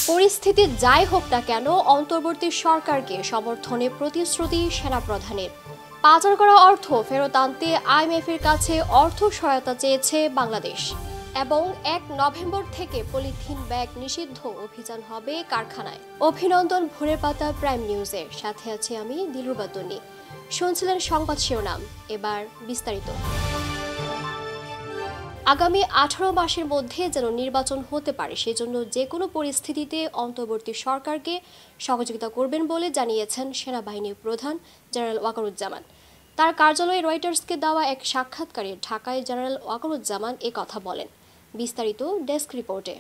পরিস্থিতি যাই হোক না কেন অন্তর্বর্তী সরকারকে সমর্থনে প্রতিশ্রুতি সেনাপ্রধানের। পাচার করা অর্থ ফেরত আনতে আইএমএফের কাছে অর্থ সহায়তা চেয়েছে বাংলাদেশ। এবং 1 নভেম্বর থেকে পলিথিন ব্যাগ নিষিদ্ধ অভিযান হবে কারখানায়। অভিনন্দন ভোরের পাতা প্রাইম নিউজের সাথে আছি আমি দিলরুবা তন্নি। শুনছিলেন সংবাদ শিরোনাম, এবার বিস্তারিত। আগামী 18 মাসের মধ্যে যেন নির্বাচন হতে পারে সেজন্য যে কোনো পরিস্থিতিতে অন্তর্বর্তী সরকারকে সহযোগিতা করবেন বলে জানিয়েছেন সেনাবাহিনীর প্রধান জেনারেল ওয়াকারুজ্জামান। তার কার্যালয়ে রয়টার্সকে দেওয়া এক সাক্ষাৎকারে ঢাকায় জেনারেল ওয়াকারুজ্জামান এ কথা বলেন। বিস্তারিত ডেস্ক রিপোর্টে।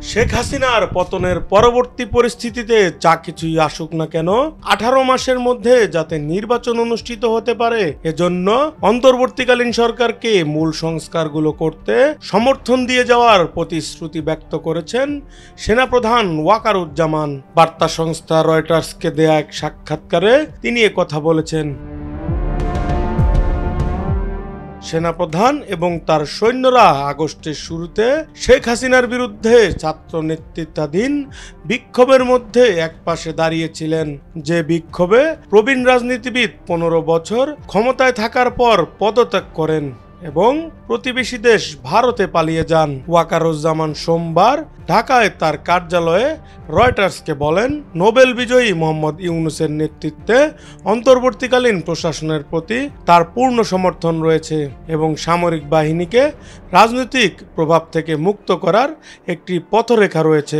শেখ হাসিনার পতনের পরবর্তী পরিস্থিতিতে যা কিছুই আসুক না কেন 18 মাসের মধ্যে যাতে নির্বাচন অনুষ্ঠিত হতে পারে এজন্য অন্তর্বর্তীকালীন সরকারকে মূল সংস্কারগুলো করতে সমর্থন দিয়ে যাওয়ার প্রতিশ্রুতি ব্যক্ত করেছেন সেনাপ্রধান ওয়াকারুজ্জামান। বার্তা সংস্থা রয়টার্সকে দেয়া এক সাক্ষাৎকারে তিনি কথা বলেছেন। সেনাপ্রধান এবং তার সৈন্যরা আগস্টের শুরুতে শেখ হাসিনার বিরুদ্ধে ছাত্র নেতৃত্বাধীন বিক্ষোভের মধ্যে একপাশে দাঁড়িয়েছিলেন, যে বিক্ষোভে প্রবীণ রাজনীতিবিদ 15 বছর ক্ষমতায় থাকার পর পদত্যাগ করেন এবং প্রতিবেশী দেশ ভারতে পালিয়ে যান। ওয়াকারুজ্জামান সোমবার ঢাকায় তার কার্যালয়ে রয়টার্সকে বলেন, নোবেল বিজয়ী মোহাম্মদ ইউনূসের নেতৃত্বে অন্তর্বর্তীকালীন প্রশাসনের প্রতি তার পূর্ণ সমর্থন রয়েছে এবং সামরিক বাহিনীকে রাজনৈতিক প্রভাব থেকে মুক্ত করার একটি পথরেখা রয়েছে।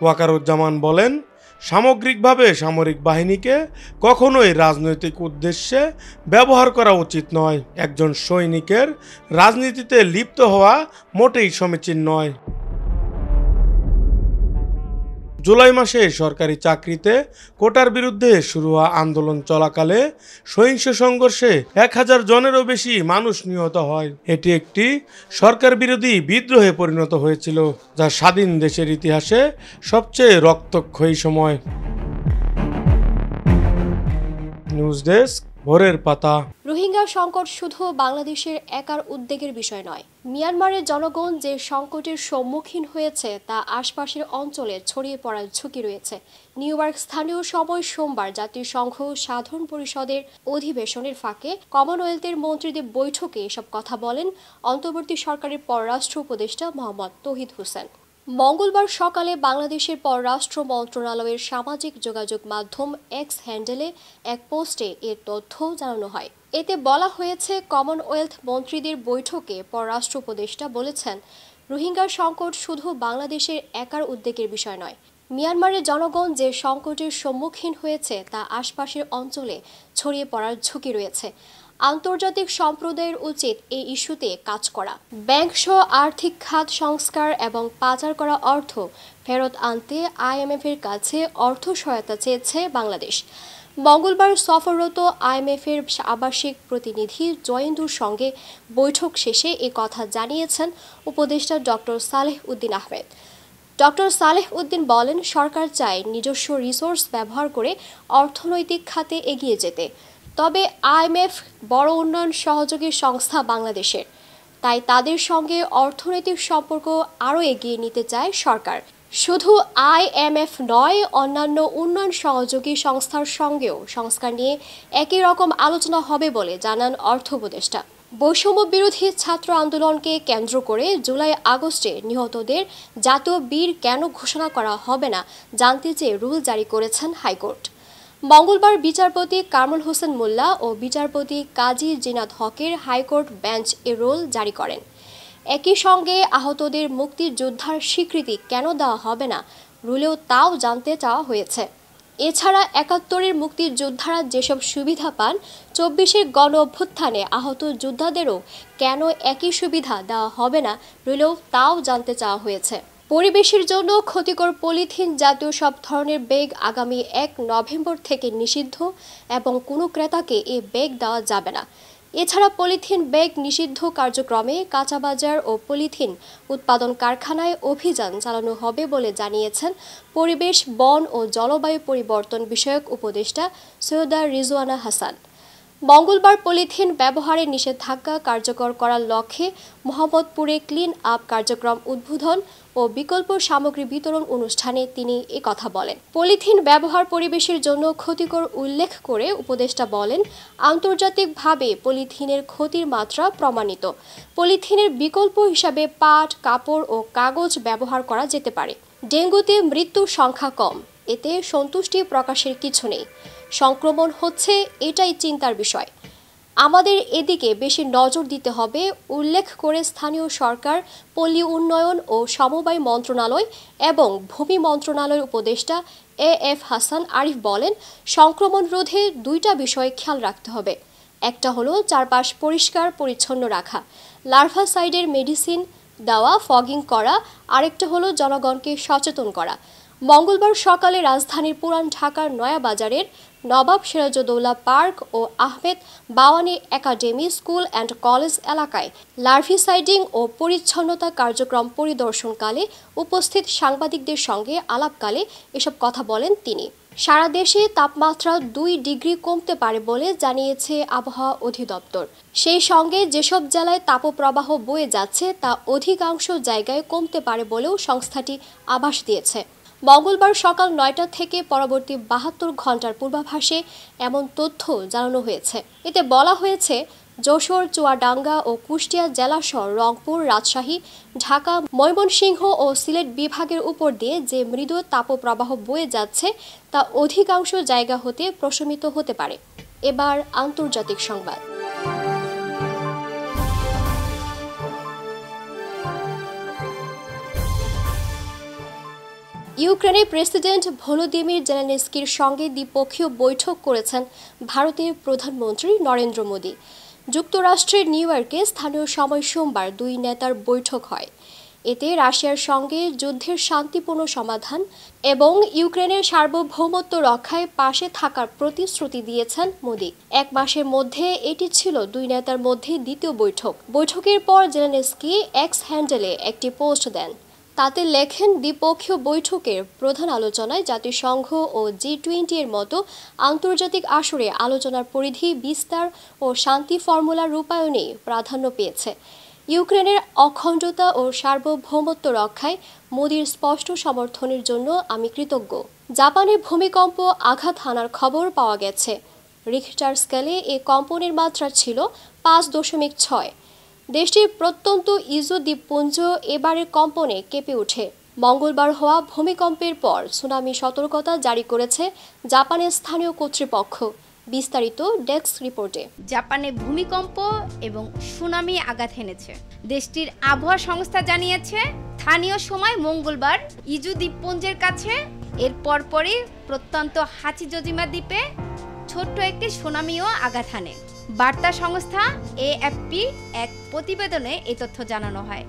ওয়াকারুজ্জামান বলেন, সামগ্রিকভাবে সামরিক বাহিনীকে কখনোই রাজনৈতিক উদ্দেশ্যে ব্যবহার করা উচিত নয়। একজন সৈনিকের রাজনীতিতে লিপ্ত হওয়া মোটেই সমীচীন নয়। জুলাই মাসে সরকারি চাকরিতে কোটার বিরুদ্ধে শুরু হওয়া আন্দোলন চলাকালে সহিংস সংঘর্ষে 1000 জনেরও বেশি মানুষ নিহত হয়। এটি একটি সরকার বিরোধী বিদ্রোহে পরিণত হয়েছিল, যা স্বাধীন দেশের ইতিহাসে সবচেয়ে রক্তক্ষয়ী সময়। নিউজ ডেস্ক, ভোরের পাতা। রোহিঙ্গা সংকট শুধু বাংলাদেশের একার উদ্বেগের বিষয় নয়। মিয়ানমারের জনগণ যে সংকটের সম্মুখীন হয়েছে তা আশপাশের অঞ্চলে ছড়িয়ে পড়ার ঝুঁকি রয়েছে। নিউ ইয়র্ক স্থানীয় সময় সোমবার জাতিসংঘ সাধারণ পরিষদের অধিবেশনের ফাঁকে কমনওয়েলথের মন্ত্রীদের বৈঠকে এসব কথা বলেন অন্তর্বর্তী সরকারের পররাষ্ট্র উপদেষ্টা মোহাম্মদ তৌহিদ হোসেন। মঙ্গলবার সকালে বাংলাদেশের পররাষ্ট্র মন্ত্রণালয়ের সামাজিক যোগাযোগ মাধ্যম এক্স হ্যান্ডেলে এক পোস্টে এর তথ্য জানানো হয়। এতে বলা হয়েছে, কমনওয়েলথ মন্ত্রীদের বৈঠকে পররাষ্ট্র উপদেষ্টা বলেছেন, রোহিঙ্গা সংকট শুধু বাংলাদেশের একার উদ্বেগের বিষয় নয়। মিয়ানমারের জনগণ যে সংকটের সম্মুখীন হয়েছে তা আশপাশের অঞ্চলে ছড়িয়ে পড়ার ঝুঁকি রয়েছে। আন্তর্জাতিক সম্প্রদায়ের উচিত এই ইস্যুতে কাজ করা। ব্যাংকসহ আর্থিক খাত সংস্কার এবং পাচার করা অর্থ ফেরত আনতে আইএমএফের কাছে অর্থ সহায়তা চেয়েছে বাংলাদেশ। মঙ্গলবার সফররত আইএমএফের আবাসিক প্রতিনিধি জয়েন্দুর সঙ্গে বৈঠক শেষে এ কথা জানিয়েছেন উপদেষ্টা ডক্টর সালেহ উদ্দিন আহমেদ। ডক্টর সালেহ উদ্দিন বলেন, সরকার চায় নিজস্ব রিসোর্স ব্যবহার করে অর্থনৈতিক খাতে এগিয়ে যেতে। তবে আইএমএফ বড় উন্নয়ন সহযোগী সংস্থা বাংলাদেশের, তাই তাদের সঙ্গে অর্থনৈতিক সম্পর্ক আরও এগিয়ে নিতে চায় সরকার। শুধু আইএমএফ নয়, অন্যান্য উন্নয়ন সহযোগী সংস্থার সঙ্গেও সংস্কার নিয়ে একই রকম আলোচনা হবে বলে জানান অর্থ উপদেষ্টা। বৈষম্য বিরোধী ছাত্র আন্দোলনকে কেন্দ্র করে জুলাই আগস্টে নিহতদের জাতীয় বীর কেন ঘোষণা করা হবে না জানতে চেয়ে রুল জারি করেছেন হাইকোর্ট। মঙ্গলবার বিচারপতি কামরুল হোসেন মোল্লা ও বিচারপতি কাজী জিনাত হকের হাইকোর্ট বেঞ্চ এ রুল জারি করেন। একই সঙ্গে আহতদের মুক্তিযোদ্ধার স্বীকৃতি কেন দেওয়া হবে না রুলেও তাও জানতে চাওয়া হয়েছে। এছাড়া ৭১-এর মুক্তিযোদ্ধারা যেসব সুবিধা পান, ২৪-এর গণ অভ্যুত্থানে আহত যোদ্ধাদেরও কেন একই সুবিধা দেওয়া হবে না রুলেও তাও জানতে চাওয়া হয়েছে। পরিবেশের জন্য ক্ষতিকর পলিথিন জাতীয় সব ধরনের ব্যাগ আগামী ১ নভেম্বর থেকে নিষিদ্ধ এবং কোনো ক্রেতাকে এ ব্যাগ দেওয়া যাবে না। এছাড়া পলিথিন ব্যাগ নিষিদ্ধ কার্যক্রমে কাঁচাবাজার ও পলিথিন উৎপাদন কারখানায় অভিযান চালানো হবে বলে জানিয়েছেন পরিবেশ, বন ও জলবায়ু পরিবর্তন বিষয়ক উপদেষ্টা সৈয়দা রিজওয়ানা হাসান। মঙ্গলবার পলিথিন ব্যবহারের নিষেধাজ্ঞা কার্যকর করার লক্ষ্যে মোহাম্মদপুরে ক্লিন আপ কার্যক্রম উদ্বোধন ও বিকল্প সামগ্রী বিতরণ অনুষ্ঠানে তিনি একথা বলেন। পলিথিন ব্যবহার পরিবেশের জন্য ক্ষতিকর উল্লেখ করে উপদেষ্টা বলেন, আন্তর্জাতিকভাবে পলিথিনের ক্ষতির মাত্রা প্রমাণিত। পলিথিনের বিকল্প হিসাবে পাট, কাপড় ও কাগজ ব্যবহার করা যেতে পারে। ডেঙ্গুতে মৃত্যুর সংখ্যা কম, এতে সন্তুষ্টি প্রকাশের কিছু নেই। সংক্রমণ হচ্ছে, এটাই চিন্তার বিষয়। আমাদের এদিকে বেশি নজর দিতে হবে উল্লেখ করে স্থানীয় সরকার, পল্লী উন্নয়ন ও সমবায় মন্ত্রণালয় এবং ভূমি মন্ত্রণালয়ের উপদেষ্টা এএফ হাসান আরিফ বলেন, সংক্রমণ রোধে দুইটা বিষয় খেয়াল রাখতে হবে। একটা হলো চারপাশ পরিষ্কার পরিচ্ছন্ন রাখা, লার্ভাসাইডের মেডিসিন দেওয়া, ফগিং করা, আরেকটা হলো জনগণকে সচেতন করা। মঙ্গলবার সকালে রাজধানীর পুরান ঢাকার নয়াবাজারের নবাব সিরাজউদ্দৌলা পার্ক ও Ahmed Bawani academy school and college এলাকায় লার্ভিসাইডিং ও পরিচ্ছন্নতা কার্যক্রম পরিদর্শনকালে উপস্থিত সাংবাদিকদের সঙ্গে আলাপকালে এসব কথা বলেন তিনি। সারা দেশে তাপমাত্রা 2 ডিগ্রি কমতে পারে বলে জানিয়েছে আবহাওয়া অধিদপ্তর। সেই সঙ্গে যেসব জেলায় তাপপ্রবাহ বয়ে যাচ্ছে তা অধিকাংশ জায়গায় কমতে পারে বলেও সংস্থাটি আভাস দিয়েছে। মঙ্গলবার সকাল 9টা থেকে পরবর্তী 72 ঘন্টার পূর্বাভাসে এমন তথ্য জানানো হয়েছে। এতে বলা হয়েছে, যশোর, চুয়াডাঙ্গা ও কুষ্টিয়া জেলাসহ রংপুর, রাজশাহী, ঢাকা, ময়মনসিংহ ও সিলেট বিভাগের উপর দিয়ে যে মৃদু তাপপ্রবাহ বয়ে যাচ্ছে তা অধিকাংশ জায়গা হতে প্রশমিত হতে পারে। এবার আন্তর্জাতিক সংবাদ। ইউক্রেনের প্রেসিডেন্ট ভলোদিমির জেলেনস্কির সঙ্গে দ্বিপক্ষীয় বৈঠক করেছেন ভারতের প্রধানমন্ত্রী নরেন্দ্র মোদি। যুক্তরাষ্ট্রের নিউ ইয়র্কে স্থানীয় সময় সোমবার 2 নেতার বৈঠক হয়। এতে রাশিয়ার সঙ্গে যুদ্ধের শান্তিপূর্ণ সমাধান এবং ইউক্রেনের সার্বভৌমত্ব রক্ষায় পাশে থাকার প্রতিশ্রুতি দিয়েছেন মোদি। 1 মাসের মধ্যে এটি ছিল 2 নেতার মধ্যে দ্বিতীয় বৈঠক। বৈঠকের পর জেলেনস্কি এক্স হ্যান্ডেলে একটি পোস্ট দেন। তাতে লেখেন, দ্বিপক্ষীয় বৈঠকের প্রধান আলোচনায় জাতিসংঘ ও G20 এর মতো আন্তর্জাতিক আসরে আলোচনার পরিধি বিস্তার ও শান্তি ফর্মুলা রূপায়ণে প্রাধান্য পেয়েছে। ইউক্রেনের অখণ্ডতা ও সার্বভৌমত্ব রক্ষায় মোদির স্পষ্ট সমর্থনের জন্য আমি কৃতজ্ঞ। জাপানে ভূমিকম্প আঘাত হানার খবর পাওয়া গেছে। রিখটার স্কেলে এ কম্পনের মাত্রা ছিল 5.6। দেশটির প্রত্যন্ত ইজু দ্বীপপুঞ্জ এবারের কম্পনে কেঁপে ওঠে। মঙ্গলবার হওয়া ভূমিকম্পের পর সুনামি সতর্কতা জারি করেছে জাপানের স্থানীয় কর্তৃপক্ষ। বিস্তারিত ডেস্ক রিপোর্টে। জাপানে ভূমিকম্প এবং সুনামি আঘাত হেনেছে। দেশটির আবহাওয়া সংস্থা জানিয়েছে, স্থানীয় সময় মঙ্গলবার ইজু দ্বীপপুঞ্জের কাছে এর পরপরই প্রত্যন্ত হাচিজোজিমা দ্বীপে ছোট্ট একটি সুনামিও আঘাত হানে। বার্তা সংস্থা এএফপি এক প্রতিবেদনে এই তথ্য জানানো হয়।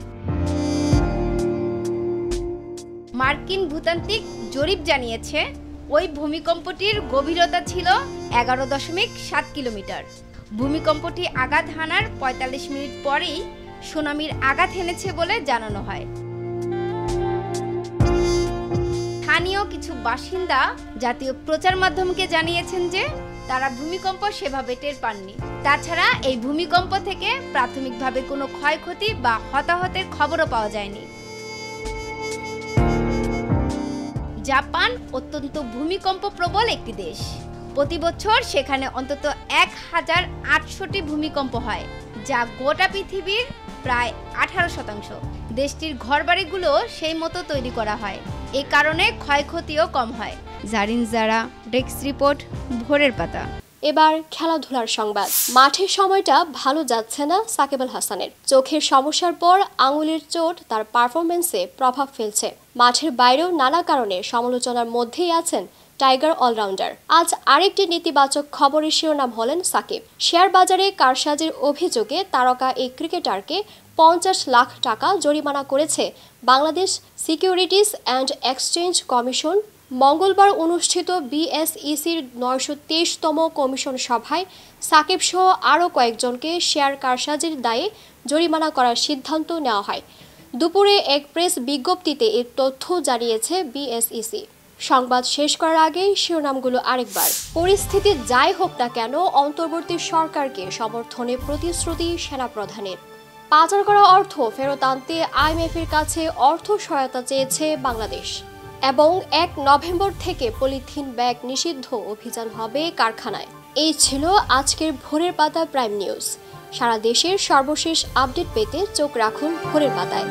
মার্কিন ভূতাত্ত্বিক জরিপ জানিয়েছে, ওই ভূমিকম্পটির গভীরতা ছিল 11.7 কিলোমিটার। ভূমিকম্পটি আঘাত হানার 45 মিনিট পরেই সুনামির আঘাত হেনেছে বলে জানানো হয়। স্থানীয় কিছু বাসিন্দা জাতীয় প্রচার মাধ্যমকে জানিয়েছেন যে তারা ভূমিকম্প সেভাবে টের পাননি। তাছাড়া এই ভূমিকম্প থেকে প্রাথমিকভাবে কোনো ক্ষয়ক্ষতি বা হতাহতের খবরও পাওয়া যায়নি। জাপান অত্যন্ত ভূমিকম্প প্রবল একটি দেশ। প্রতি বছর সেখানে অন্তত 1080টি ভূমিকম্প হয়, যা গোটা পৃথিবীর প্রায় 18%। দেশটির ঘরবাড়িগুলো সেই মতো তৈরি করা হয়, এ কারণে ক্ষয়ক্ষতিও কম হয়। জারিন জারা, ডেস্ক রিপোর্ট, ভোরের পাতা। এবার খেলাধুলার সংবাদ। মাঠের সময়টা ভালো যাচ্ছে না সাকিব আল হাসানের। চোখের সমস্যার পর আঙুলের চোট তার পারফরম্যান্সে প্রভাব ফেলছে। মাঠের বাইরেও নানা কারণে সমালোচনার মধ্যেই আছেন টাইগার অলরাউন্ডার। আজ আরেকটি নেতিবাচক খবরের শিরোনাম হলেন সাকিব। শেয়ার বাজারে কারসাজির অভিযোগে তারকা এই ক্রিকেটারকে 50 লাখ টাকা জরিমানা করেছে Bangladesh securities and exchange commission. মঙ্গলবার অনুষ্ঠিত বিএসইসির 923তম কমিশন সভায় সাকিব সহ আরও কয়েকজনকে শেয়ার কারসাজির দায়ে জরিমানা করার সিদ্ধান্ত নেওয়া হয়। দুপুরে এক প্রেস বিজ্ঞপ্তিতে এর তথ্য জানিয়েছে বিএসইসি। সংবাদ শেষ করার আগেই শিরোনামগুলো আরেকবার। পরিস্থিতি যাই হোক না কেন অন্তর্বর্তী সরকারকে সমর্থনে প্রতিশ্রুতি সেনাপ্রধানের। পাচার করা অর্থ ফেরত আনতে IMF-এর কাছে অর্থ সহায়তা চেয়েছে বাংলাদেশ। এবং 1 নভেম্বর থেকে পলিথিন ব্যাগ নিষিদ্ধ অভিযান হবে কারখানায়। এই ছিল আজকের ভোরের পাতা প্রাইম নিউজ। সারা দেশের সর্বশেষ আপডেট পেতে চোখ রাখুন ভোরের পাতায়।